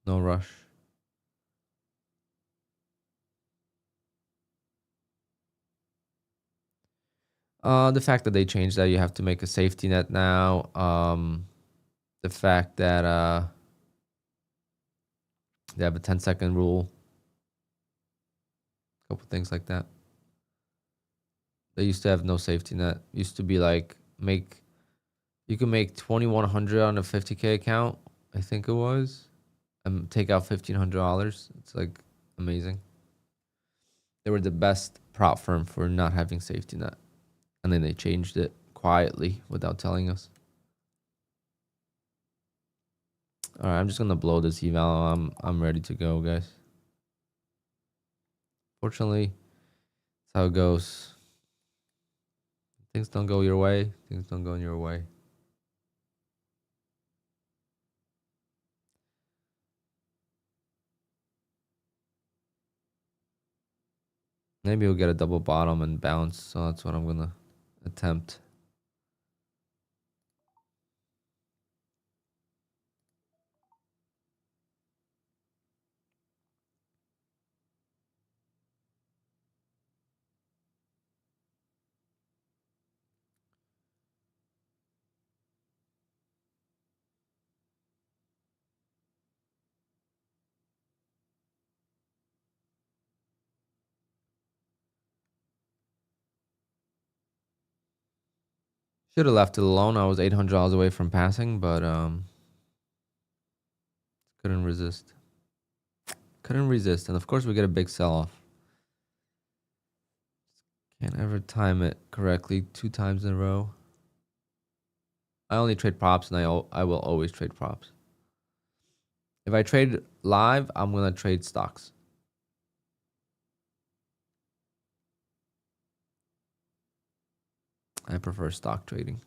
No rush. The fact that they changed that you have to make a safety net now. The fact that they have a 10-second rule. A couple things like that. They used to have no safety net. Used to be like you can make 2,100 on a 50K account, I think it was, and take out $1,500. It's like amazing. They were the best prop firm for not having safety net, and then they changed it quietly without telling us. All right, I'm just gonna blow this eval. I'm ready to go, guys. Fortunately, that's how it goes. Things don't go your way. Things don't go in your way. Maybe we'll get a double bottom and bounce. So that's what I'm gonna attempt. Should have left it alone. I was $800 away from passing, but couldn't resist. Couldn't resist, and of course we get a big sell-off. Can't ever time it correctly 2 times in a row. I only trade props, and I will always trade props. If I trade live, I'm gonna trade stocks. I prefer stock trading.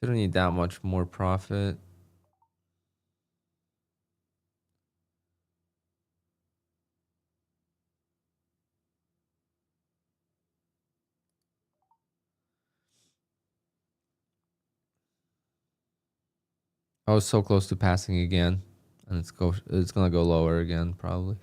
Shouldn't need that much more profit. I was so close to passing again, and it's gonna go lower again probably.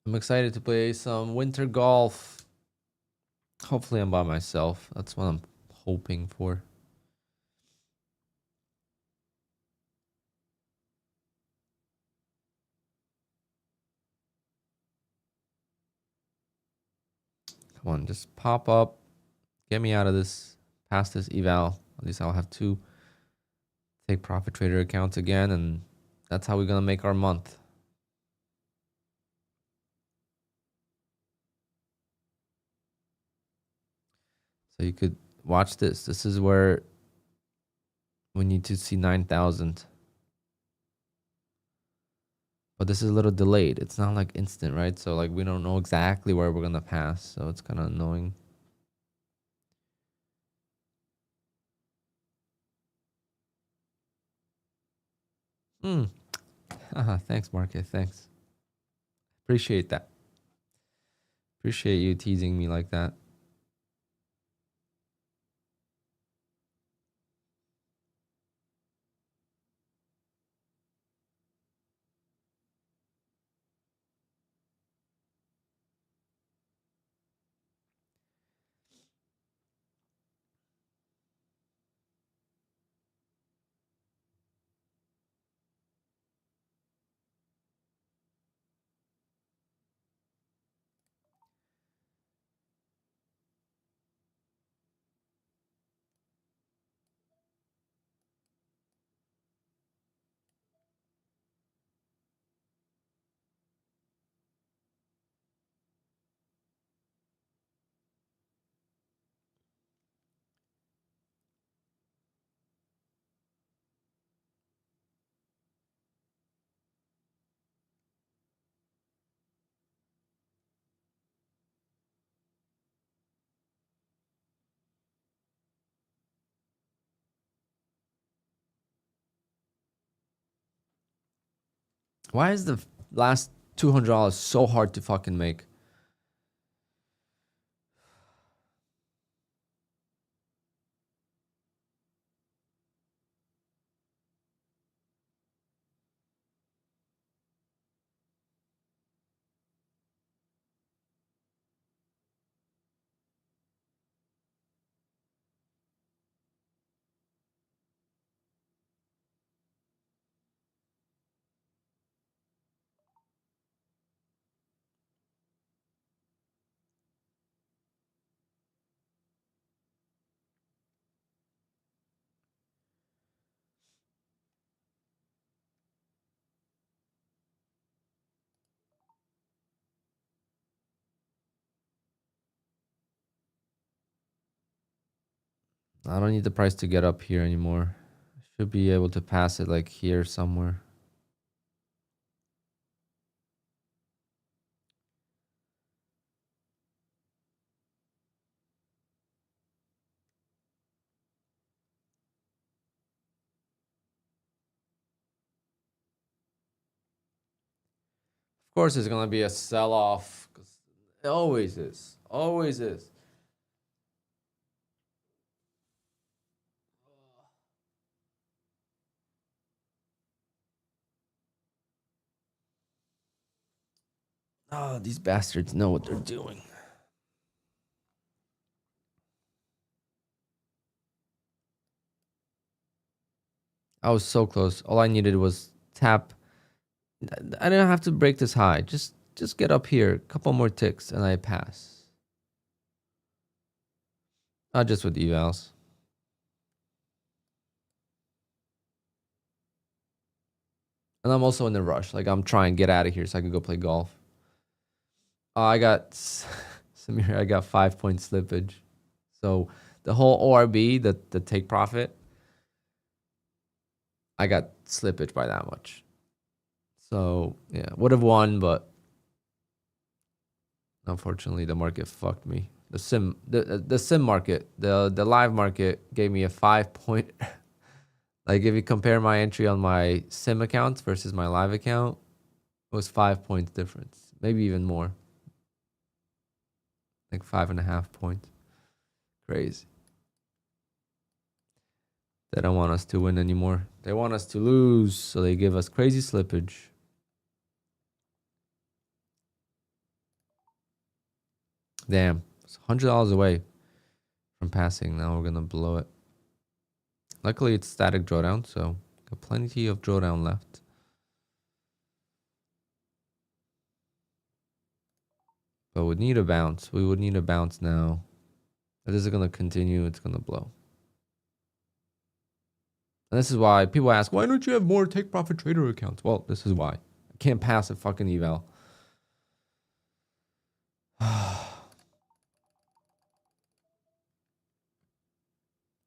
I'm excited to play some winter golf. Hopefully I'm by myself. That's what I'm hoping for. Come on, just pop up. Get me out of this, past this eval. At least I'll have 2 Take Profit Trader accounts again, and that's how we're gonna make our month. So you could watch this. This is where we need to see 9,000. But this is a little delayed. It's not like instant, right? So like we don't know exactly where we're gonna pass. So it's kind of annoying. Thanks, Market. Thanks. Appreciate that. Appreciate you teasing me like that. Why is the last $200 so hard to fucking make? I don't need the price to get up here anymore. Should be able to pass it like here somewhere. Of course, it's gonna be a sell-off. It always is. Always is. Oh, these bastards know what they're doing. I was so close. All I needed was tap. I didn't have to break this high. Just get up here. A couple more ticks and I pass. Not just with evals. And I'm also in a rush. Like, I'm trying to get out of here so I can go play golf. I got Samir, I got 5-point slippage. So the whole ORB, the take profit, I got slippage by that much. So yeah, would have won, but unfortunately the market fucked me. The sim market, the live market gave me a 5-point. Like, if you compare my entry on my sim account versus my live account, it was 5 points difference, maybe even more. Like 5.5 points. Crazy. They don't want us to win anymore. They want us to lose, so they give us crazy slippage. Damn, it's $100 away from passing. Now we're gonna blow it. Luckily, it's static drawdown, so got plenty of drawdown left. But we need a bounce. We would need a bounce now. If this is gonna continue, it's gonna blow. And this is why people ask, why don't you have more take profit trader accounts? Well, this is why. I can't pass a fucking eval.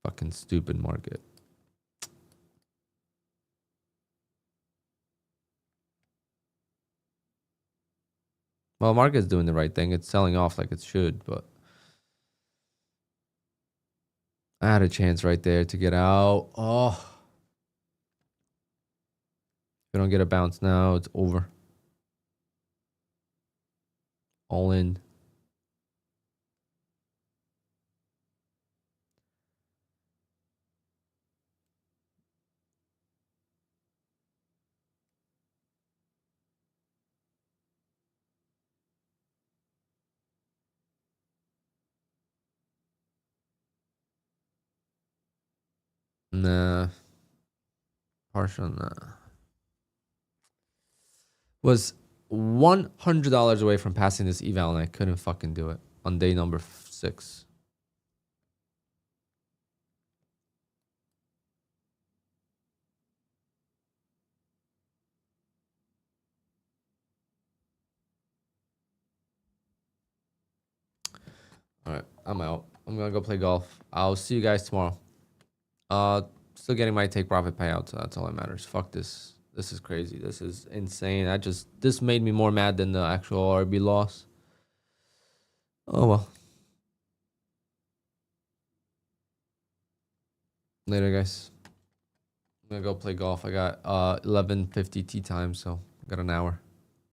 Fucking stupid market. Well, market's doing the right thing. It's selling off like it should, but I had a chance right there to get out. Oh. If we don't get a bounce now, it's over. All in. Nah. Partial, nah. Was $100 away from passing this eval, and I couldn't fucking do it on day number 6. All right, I'm out. I'm gonna go play golf. I'll see you guys tomorrow. Still getting my take profit payout, so that's all that matters. Fuck this. This is crazy. This is insane. This made me more mad than the actual RB loss. Oh well. Later, guys. I'm gonna go play golf. I got 11:50 tee time, so I got an hour.